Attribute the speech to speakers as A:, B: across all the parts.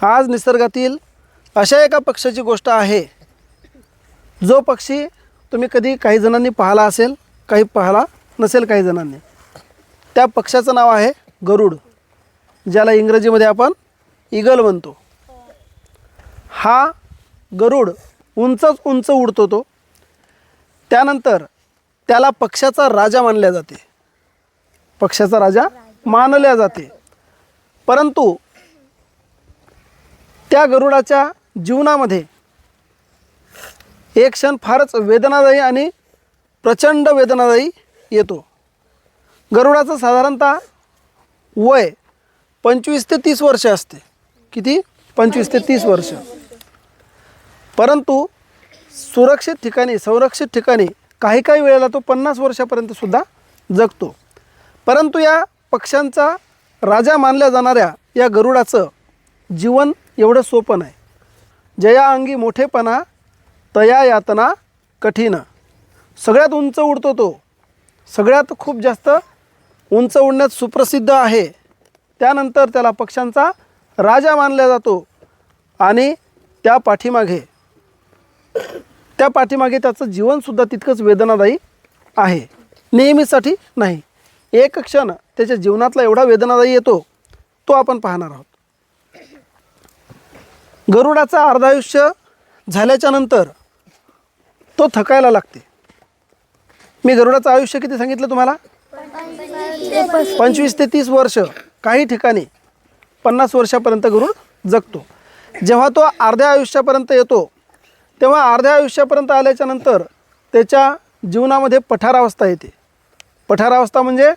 A: आज निसर्गातील अशा एका पक्ष्याची गोष्ट आहे, जो पक्षी तुम्ही कधी काही जणांनी पाहिला असेल, काही पाहिला नसेल काही जणांनी. त्या पक्ष्याचं नाव आहे गरुड, ज्याला इंग्रजीमध्ये आपण ईगल म्हणतो. हा गरुड उंचच उंच उडतो तो. त्यानंतर त्याला पक्ष्याचा राजा मानल्या जाते, पक्ष्याचा राजा मानल्या जाते. परंतु त्या गरुडाच्या जीवनामध्ये एक क्षण फारच वेदनादायी आणि प्रचंड वेदनादायी येतो. गरुडाचं साधारणतः वय 25 ते 30 वर्ष असते. किती? 25 ते 30 वर्ष. परंतु सुरक्षित ठिकाणी, संरक्षित ठिकाणी काही काही वेळेला तो 50 वर्षापर्यंत सुद्धा जगतो. परंतु या पक्ष्यांचा राजा मानल्या जाणाऱ्या या गरुडाचं जीवन एवढं सोपं नाही. जया अंगी मोठेपणा तया यातना कठीण. सगळ्यात उंच उडतो तो, सगळ्यात खूप जास्त उंच उडण्यात सुप्रसिद्ध आहे. त्यानंतर त्याला पक्ष्यांचा राजा मानला जातो. आणि त्या पाठीमागे त्याचं जीवनसुद्धा तितकंच वेदनादायी आहे. नेहमीसाठी नाही, एक क्षण त्याच्या जीवनातला एवढा वेदनादायी येतो, तो आपण पाहणार आहोत. गरुडाचं अर्धायुष्य झाल्याच्या नंतर तो थकायला लागते. मी गरुडाचं आयुष्य किती सांगितलं तुम्हाला? 25 ते 30 वर्ष. काही ठिकाणी 50 वर्षापर्यंत गरुड जगतो. जेव्हा तो अर्ध्या आयुष्यापर्यंत येतो, तेव्हा अर्ध्या आयुष्यापर्यंत आल्याच्या नंतर त्याच्या जीवनामध्ये पठारावस्था येते. पठारावस्था म्हणजे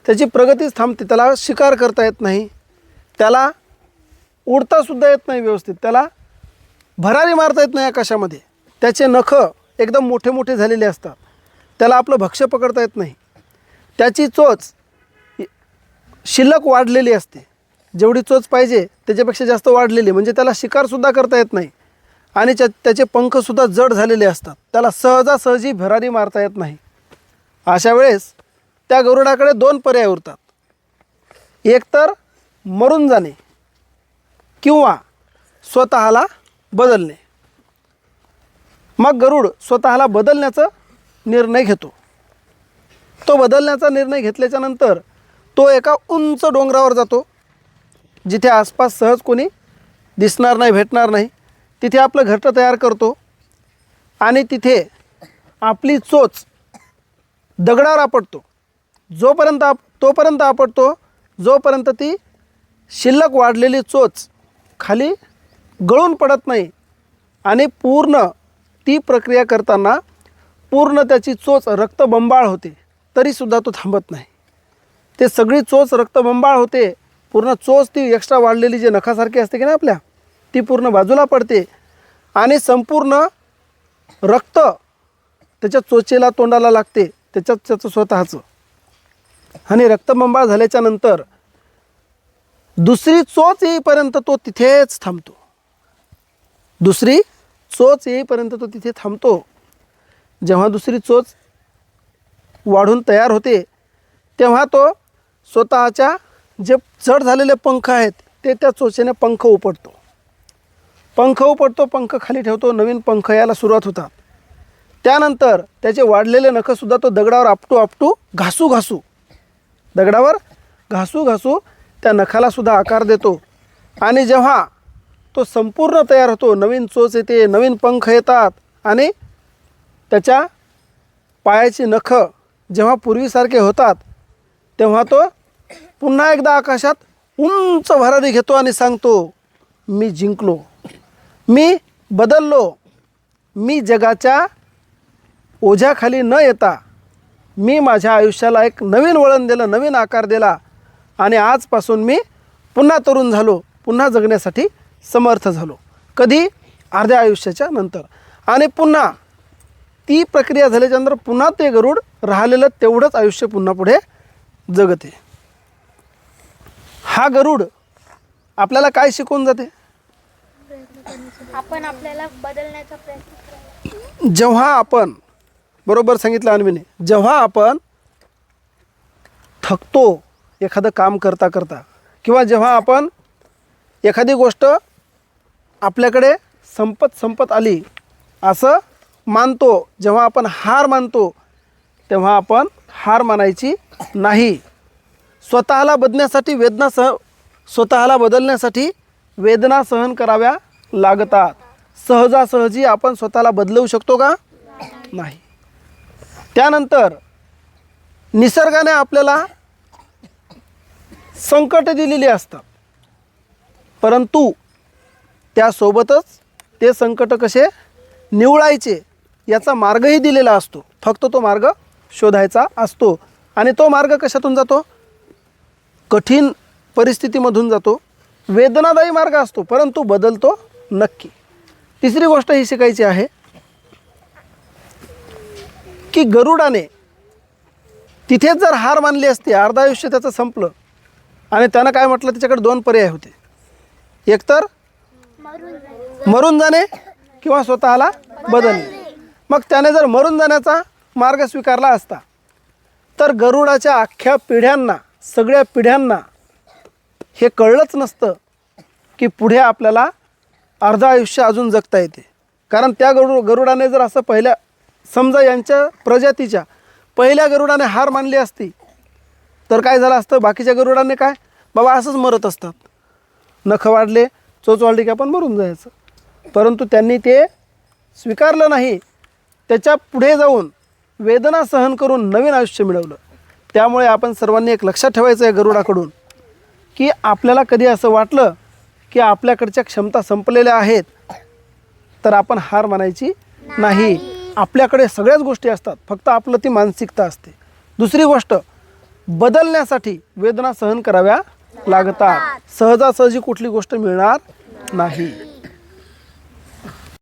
A: त्याची प्रगतीच थांबते. त्याला शिकार करता येत नाही, त्याला उडतासुद्धा येत नाही व्यवस्थित, त्याला भरारी मारता येत नाही आकाशामध्ये. त्याचे नख एकदम मोठे मोठे झालेले असतात, त्याला आपलं भक्ष्य पकडता येत नाही. त्याची चोच शिल्लक वाढलेली असते, जेवढी चोच पाहिजे त्याच्यापेक्षा जास्त वाढलेली, म्हणजे त्याला शिकारसुद्धा करता येत नाही. आणि त्याचे पंखसुद्धा जड झालेले असतात, त्याला सहजासहजी भरारी मारता येत नाही. अशा वेळेस त्या गरुडाकडे 2 पर्याय उरतात. एक तर मरून जाणे किंवा स्वतःला बदलणे. मग गरुड स्वतःला बदलण्याचा निर्णय घेतो. तो बदलण्याचा निर्णय घेतल्याच्या नंतर तो एका उंच डोंगरावर जातो, जिथे आसपास सहज कोणी दिसणार नाही, भेटणार नाही. तिथे आपलं घरटं तयार करतो आणि तिथे आपली चोच दगडावर आपटतो. तोपर्यंत आपटतो जोपर्यंत ती शिल्लक वाढलेली चोच खाली गळून पडत नाही. आणि पूर्ण ती प्रक्रिया करताना पूर्ण त्याची चोच रक्तबंबाळ होते, तरीसुद्धा तो थांबत नाही. ते सगळी चोच रक्तबंबाळ होते, पूर्ण चोच ती एक्स्ट्रा वाढलेली जे नखासारखी असते की नाही आपल्या, ती पूर्ण बाजूला पडते आणि संपूर्ण रक्त त्याच्या चोचेला तोंडाला लागते, त्याचं स्वतःचं. आणि रक्तबंबाळ झाल्याच्या नंतर दुसरी चोच येईपर्यंत तो तिथेच थांबतो. दुसरी चोच येईपर्यंत तो तिथे थांबतो. जेव्हा दुसरी चोच वाढून तयार होते, तेव्हा तो स्वतःच्या जे जड झालेले पंख आहेत ते त्या चोचेने पंख उपटतो. पंख खाली ठेवतो, नवीन पंख यायला सुरुवात होतात. त्यानंतर त्याचे वाढलेले नखसुद्धा तो दगडावर आपटू दगडावर घासू त्या नखालासुद्धा आकार देतो. आणि जेव्हा तो संपूर्ण तयार होतो, नवीन चोच येते, नवीन पंख येतात आणि त्याच्या पायाची नख जेव्हा पूर्वीसारखे होतात, तेव्हा तो पुन्हा एकदा आकाशात उंच भरारी घेतो आणि सांगतो, मी जिंकलो, मी बदललो, मी जगाच्या ओझ्याखाली न येता मी माझ्या आयुष्याला एक नवीन वळण दिलं, नवीन आकार दिला आणि आजपासून मी पुन्हा तरुण झालो, पुन्हा जगण्यासाठी समर्थ झालो. कधी? अर्ध्या आयुष्याच्या नंतर. आणि पुन्हा ती प्रक्रिया झाल्याच्यानंतर पुन्हा ते गरुड राहिलेलं तेवढंच आयुष्य पुन्हा पुढे जगते. हा गरुड आपल्याला काय शिकवून जाते?
B: आपण आपल्याला बदलण्याचा प्रयत्न करावा.
A: जेव्हा आपण, बरोबर सांगितलं अन्वीने, जेव्हा आपण थकतो एखादं काम करता करता, किंवा जेव्हा आपण एखादी गोष्ट आपल्याकडे संपत आली असं मानतो. जेव्हा आपण हार मानतो तेव्हा आपण हार मानायची नाही. स्वतःला बदलण्यासाठी वेदना सहन कराव्या लागतात. सहजासहजी आपण स्वतःला बदलवू शकतो का? नाही. त्यानंतर निसर्गाने आपल्याला संकट दिलेली असतात, परंतु त्यासोबतच ते संकट कसे निवळायचे याचा मार्गही दिलेला असतो. फक्त तो मार्ग शोधायचा असतो. आणि तो मार्ग कशातून जातो? कठीण परिस्थितीमधून जातो. वेदनादायी मार्ग असतो, परंतु बदलतो नक्की. तिसरी गोष्ट ही शिकायची आहे की गरुडाने तिथेच जर हार मानली असती, अर्ध आयुष्य त्याचं संपलं, आणि त्यानं काय म्हटलं, त्याच्याकडे दोन पर्याय होते. एकतर मरून जाणे किंवा स्वतःला बदलणे. मग त्याने जर मरून जाण्याचा मार्ग स्वीकारला असता तर गरुडाच्या अख्ख्या पिढ्यांना, सगळ्या पिढ्यांना हे कळलंच नसतं की पुढे आपल्याला अर्ध आयुष्य अजून जगता येते. कारण त्या गरुडाने जर असं पहिल्या, समजा यांच्या प्रजातीच्या पहिल्या गरुडाने हार मानली असती तर काय झालं असतं? बाकीच्या गरुडांनी काय, बाबा असंच मरत असतात, नखं वाढले, चोच वाढली की आपण मरून जायचं. परंतु त्यांनी ते स्वीकारलं नाही. त्याच्या पुढे जाऊन वेदना सहन करून नवीन आयुष्य मिळवलं. त्यामुळे आपण सर्वांनी एक लक्षात ठेवायचं आहे गरुडाकडून, की आपल्याला कधी असं वाटलं की आपल्याकडच्या क्षमता संपलेल्या आहेत तर आपण हार मानायची नाही. आपल्याकडे सगळ्याच गोष्टी असतात, फक्त आपलं ती मानसिकता असते. दुसरी गोष्ट, बदलण्यासाठी वेदना सहन कराव्या लागतात. सहजासहजी कुठली गोष्ट मिळणार नाही.